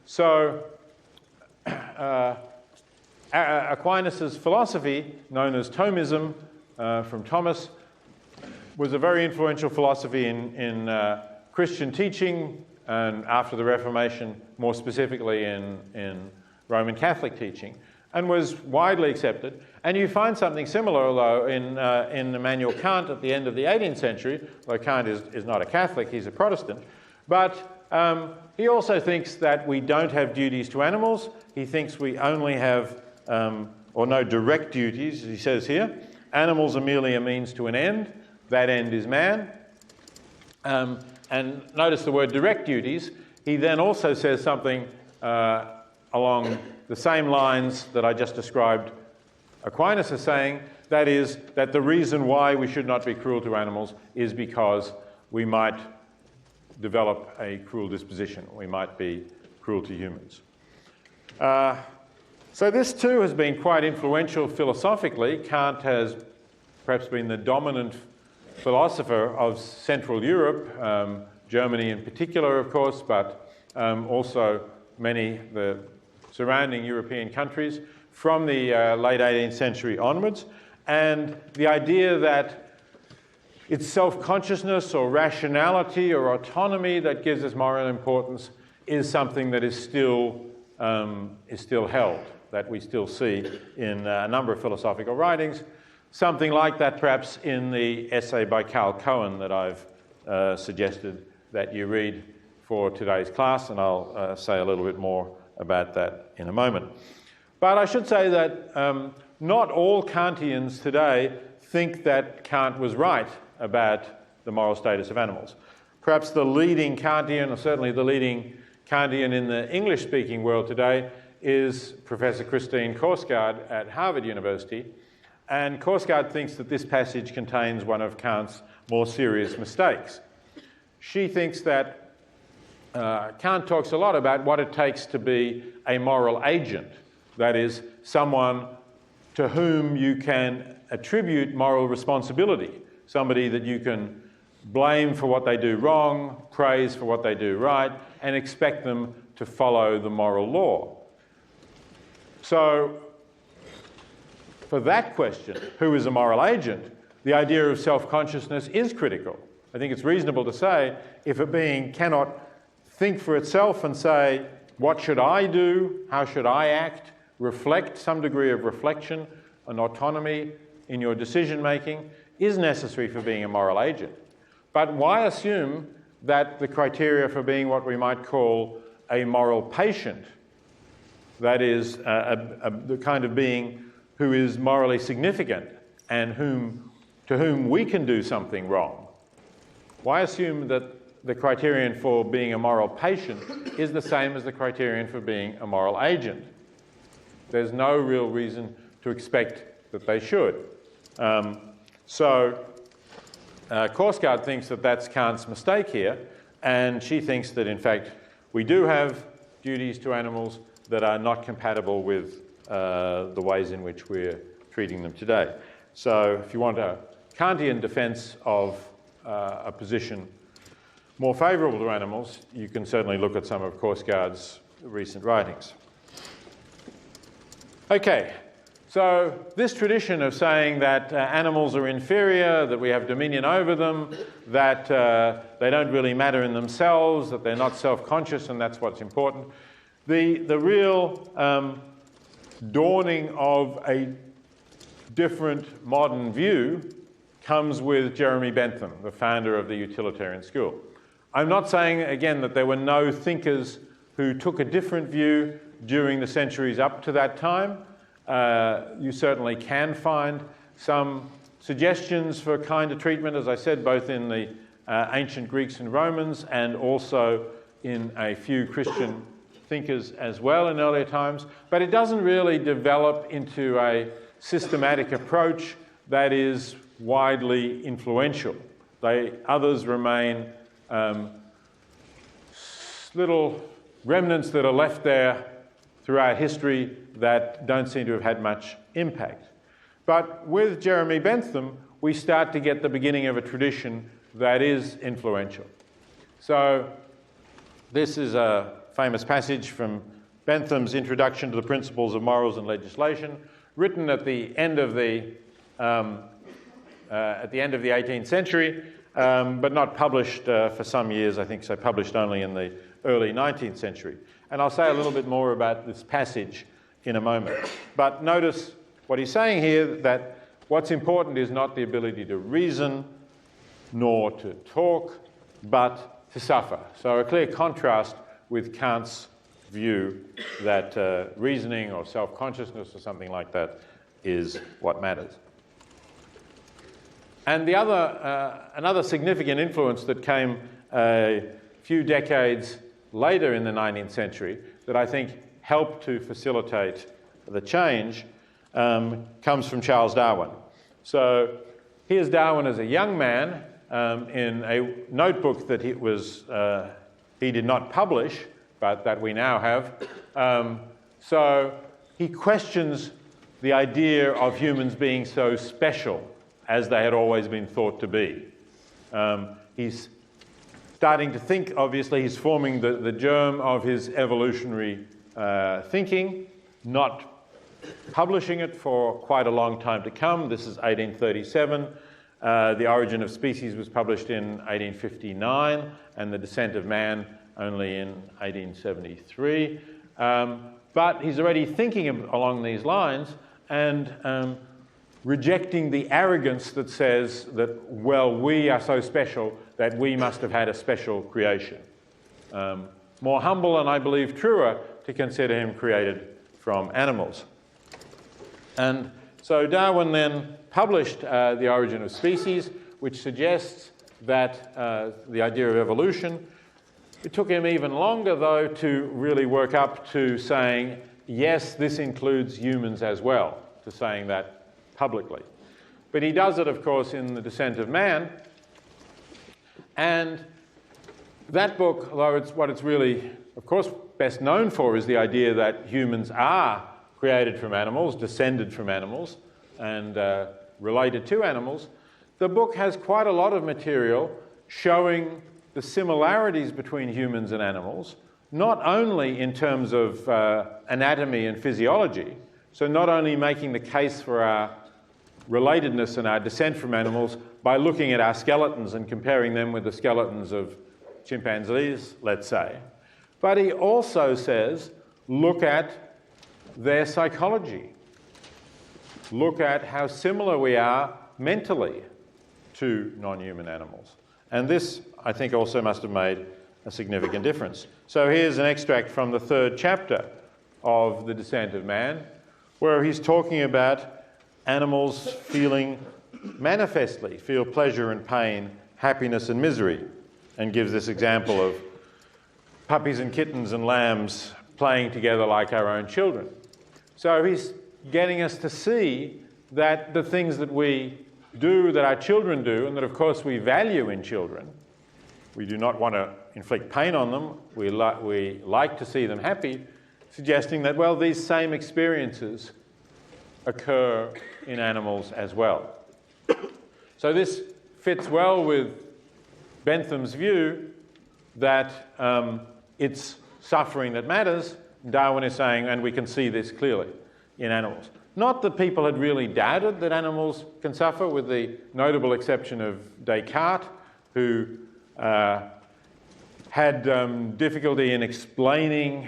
So Aquinas' philosophy, known as Thomism from Thomas, was a very influential philosophy in Christian teaching, and after the Reformation, more specifically in Roman Catholic teaching, and was widely accepted. And you find something similar, though, in Immanuel Kant at the end of the 18th century, though Kant is not a Catholic, he's a Protestant. But he also thinks that we don't have duties to animals. He thinks we only have, or no direct duties, as he says here. Animals are merely a means to an end. That end is man. And notice the word direct duties. He then also says something along the same lines that I just described Aquinas is saying, that is, that the reason why we should not be cruel to animals is because we might develop a cruel disposition. We might be cruel to humans. So this too has been quite influential philosophically. Kant has perhaps been the dominant philosopher of Central Europe, Germany in particular, of course, but also the surrounding European countries from the late 18th century onwards. And the idea that it's self-consciousness or rationality or autonomy that gives us moral importance is something that is still held, that we still see in a number of philosophical writings. Something like that perhaps in the essay by Carl Cohen that I've suggested that you read for today's class, and I'll say a little bit more about that in a moment. But I should say that not all Kantians today think that Kant was right about the moral status of animals. Perhaps the leading Kantian, or certainly the leading Kantian in the English-speaking world today, is Professor Christine Korsgaard at Harvard University. And Korsgaard thinks that this passage contains one of Kant's more serious mistakes. She thinks that Kant talks a lot about what it takes to be a moral agent, that is, someone to whom you can attribute moral responsibility, somebody that you can blame for what they do wrong, praise for what they do right, and expect them to follow the moral law. So, for that question, who is a moral agent, the idea of self-consciousness is critical. I think it's reasonable to say if a being cannot think for itself and say, what should I do? How should I act? Reflect, some degree of reflection and autonomy in your decision-making is necessary for being a moral agent. But why assume that the criteria for being what we might call a moral patient, that is, the kind of being who is morally significant and to whom we can do something wrong, why assume that the criterion for being a moral patient is the same as the criterion for being a moral agent? There's no real reason to expect that they should. So Korsgaard thinks that that's Kant's mistake here, and she thinks that in fact we do have duties to animals that are not compatible with the ways in which we're treating them today. So if you want a Kantian defense of a position more favourable to animals, you can certainly look at some of Korsgaard's recent writings. Okay, so this tradition of saying that animals are inferior, that we have dominion over them, that they don't really matter in themselves, that they're not self-conscious, and that's what's important. The real dawning of a different modern view comes with Jeremy Bentham, the founder of the utilitarian school. I'm not saying, again, that there were no thinkers who took a different view during the centuries up to that time. You certainly can find some suggestions for kinder treatment, as I said, both in the ancient Greeks and Romans and also in a few Christian thinkers as well in earlier times. But it doesn't really develop into a systematic approach that is widely influential. Others remain little remnants that are left there throughout history that don't seem to have had much impact. But with Jeremy Bentham, we start to get the beginning of a tradition that is influential. So this is a famous passage from Bentham's Introduction to the Principles of Morals and Legislation, written at the end of the 18th century, but not published for some years, I think, so published only in the early 19th century. And I'll say a little bit more about this passage in a moment. But notice what he's saying here, that what's important is not the ability to reason, nor to talk, but to suffer. So a clear contrast with Kant's view that reasoning or self-consciousness or something like that is what matters. And the another significant influence that came a few decades later in the 19th century that I think helped to facilitate the change comes from Charles Darwin. So here's Darwin as a young man in a notebook that he did not publish, but that we now have. So he questions the idea of humans being so special as they had always been thought to be. He's starting to think, obviously, he's forming the germ of his evolutionary thinking, not publishing it for quite a long time to come. This is 1837. The Origin of Species was published in 1859, and The Descent of Man only in 1873. But he's already thinking along these lines and rejecting the arrogance that says that, well, we are so special that we must have had a special creation. More humble and, I believe, truer to consider him created from animals. And so Darwin then published The Origin of Species, which suggests that the idea of evolution. It took him even longer, though, to really work up to saying, yes, this includes humans as well, to saying that publicly. But he does it, of course, in The Descent of Man. And that book, although what it's really, of course, best known for is the idea that humans are created from animals, descended from animals, and related to animals, the book has quite a lot of material showing the similarities between humans and animals, not only in terms of anatomy and physiology, so not only making the case for our relatedness and our descent from animals by looking at our skeletons and comparing them with the skeletons of chimpanzees, let's say, but he also says, look at their psychology. Look at how similar we are mentally to non-human animals. And this, I think, also must have made a significant difference. So here's an extract from the 3rd chapter of The Descent of Man, where he's talking about animals manifestly feel pleasure and pain, happiness and misery, and gives this example of puppies and kittens and lambs playing together like our own children. So he's getting us to see that the things that we do, that our children do, and that of course we value in children, we do not want to inflict pain on them, we like to see them happy, suggesting that, well, these same experiences occur in animals as well. So this fits well with Bentham's view that it's suffering that matters. Darwin is saying, and we can see this clearly in animals. Not that people had really doubted that animals can suffer, with the notable exception of Descartes, who had difficulty in explaining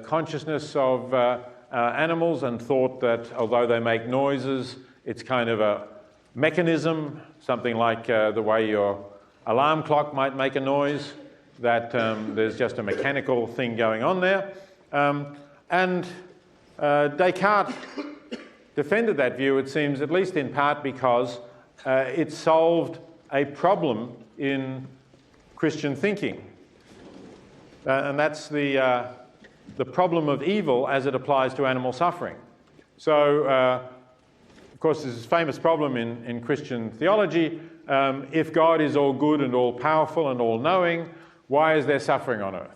consciousness of animals and thought that although they make noises, it's kind of a mechanism, something like the way your alarm clock might make a noise, that there's just a mechanical thing going on there. And Descartes defended that view, it seems, at least in part because it solved a problem in Christian thinking. And that's the problem of evil as it applies to animal suffering. So, of course, there's this famous problem in Christian theology. If God is all good and all powerful and all knowing, why is there suffering on earth?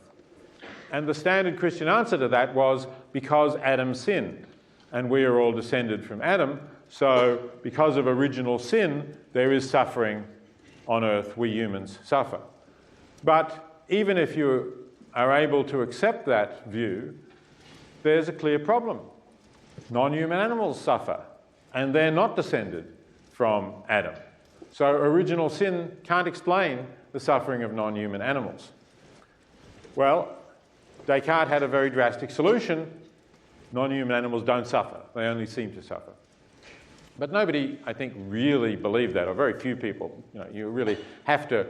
And the standard Christian answer to that was because Adam sinned, and we are all descended from Adam. So because of original sin, there is suffering on earth. We humans suffer. But even if you are able to accept that view, there's a clear problem. Non-human animals suffer, and they're not descended from Adam. So original sin can't explain the suffering of non-human animals. Well, Descartes had a very drastic solution. Non-human animals don't suffer. They only seem to suffer. But nobody, I think, really believed that, or very few people. You really have to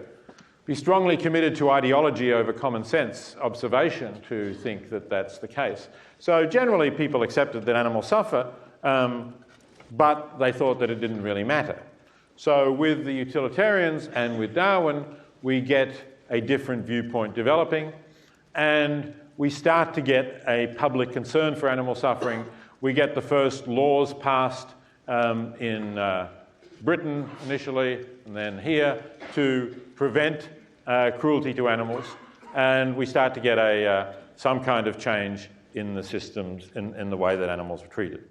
be strongly committed to ideology over common sense observation to think that that's the case. So generally people accepted that animals suffer, but they thought that it didn't really matter. So with the utilitarians and with Darwin, we get a different viewpoint developing, and we start to get a public concern for animal suffering. We get the first laws passed in Britain initially, and then here, to prevent cruelty to animals, and we start to get some kind of change in the systems, in the way that animals are treated.